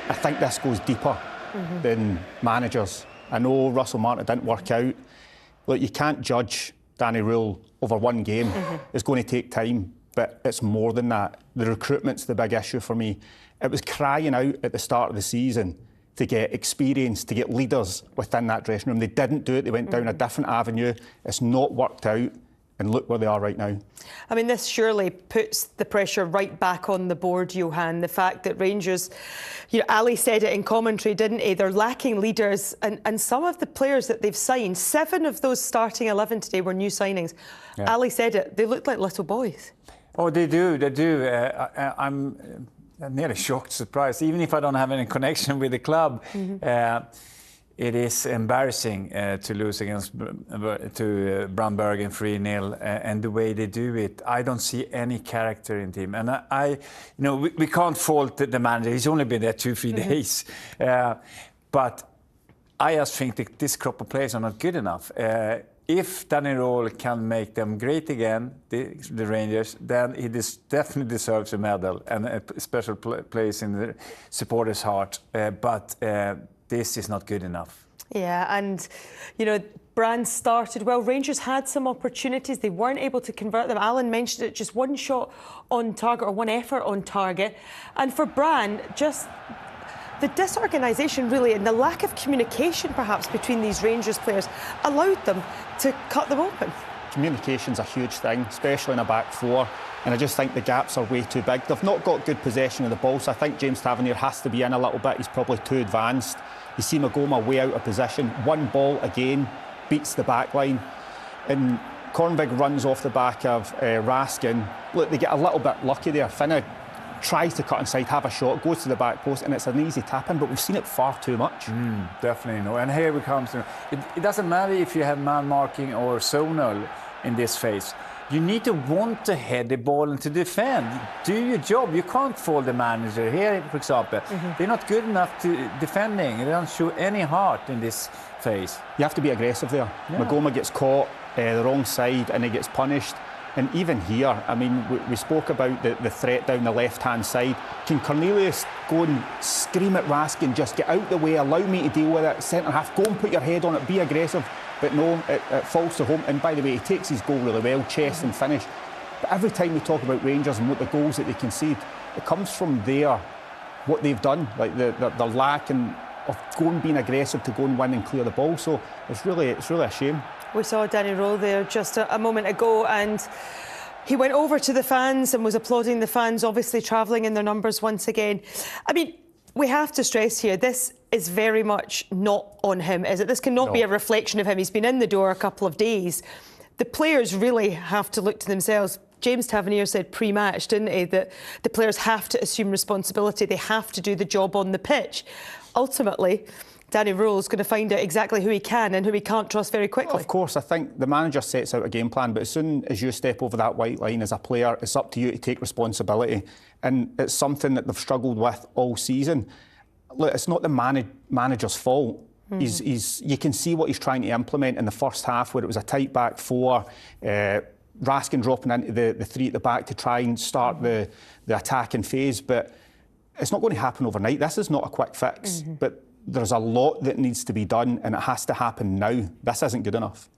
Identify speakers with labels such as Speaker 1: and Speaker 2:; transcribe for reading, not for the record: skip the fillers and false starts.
Speaker 1: I think this goes deeper than managers. I know Russell Martin didn't work out. Look, you can't judge Danny Rule over one game. It's going to take time, but it's more than that. The recruitment's the big issue for me. It was crying out at the start of the season to get experience, to get leaders within that dressing room. They didn't do it. They went down a different avenue. It's not worked out. And look where they are right now.
Speaker 2: I mean, this surely puts the pressure right back on the board, Johan. The fact that Rangers, Ali said it in commentary, didn't he? They're lacking leaders. And some of the players that they've signed, 7 of those starting 11 today were new signings. Yeah. Ali said it. They look like little boys.
Speaker 3: Oh, they do. They do. I'm nearly shocked, surprised. Even if I don't have any connection with the club, it is embarrassing to lose against to Brann 3-0, and the way they do it, I don't see any character in the team. And we can't fault the manager. He's only been there 2-3 days, but I just think that this crop of players are not good enough. If Danny Rule can make them great again, the Rangers, then he definitely deserves a medal and a special place in the supporters' heart. But this is not good enough.
Speaker 2: Yeah, and, Brann started well. Rangers had some opportunities. They weren't able to convert them. Alan mentioned it, just one shot on target or one effort on target. And for Brann, just the disorganisation really and the lack of communication perhaps between these Rangers players allowed them to cut them open.
Speaker 1: Communication's a huge thing, especially in a back four. And I just think the gaps are way too big. They've not got good possession of the ball, so I think James Tavernier has to be in a little bit. He's probably too advanced. You see Magoma way out of position. One ball again beats the back line. And Cornvig runs off the back of Raskin. Look, they get a little bit lucky there. Finna tries to cut inside, have a shot, goes to the back post, and it's an easy tap-in, but we've seen it far too much.
Speaker 3: Definitely no. And here we come. It doesn't matter if you have man marking or zonal in this phase. You need to want to head the ball and to defend. Do your job. You can't fault the manager here, for example. They're not good enough to defending. They don't show any heart in this phase.
Speaker 1: You have to be aggressive there. Yeah. Magoma gets caught the wrong side and he gets punished. And even here, I mean, we spoke about the threat down the left-hand side. Can Cornelius go and scream at Raskin, just get out the way, allow me to deal with it, centre-half, go and put your head on it, be aggressive. But no, it falls to home. And by the way, he takes his goal really well, chest and finish. But every time we talk about Rangers and what the goals that they concede, it comes from there, what they've done, like the lack of going being aggressive to go and win and clear the ball. So it's really a shame.
Speaker 2: We saw Danny Rule there just a moment ago, and he went over to the fans and was applauding the fans, obviously travelling in their numbers once again. I mean, we have to stress here, this is very much not on him, is it? This cannot be a reflection of him. He's been in the door a couple of days. The players really have to look to themselves. James Tavernier said pre-match, didn't he, that the players have to assume responsibility. They have to do the job on the pitch. Ultimately, Danny Rule's going to find out exactly who he can and who he can't trust very quickly.
Speaker 1: Well, of course, I think the manager sets out a game plan, but as soon as you step over that white line as a player, it's up to you to take responsibility. And it's something that they've struggled with all season. Look, it's not the manager's fault. You can see what he's trying to implement in the first half, where it was a tight back four, Raskin dropping into the three at the back to try and start the attacking phase. But it's not going to happen overnight. This is not a quick fix. But there's a lot that needs to be done, and it has to happen now. This isn't good enough.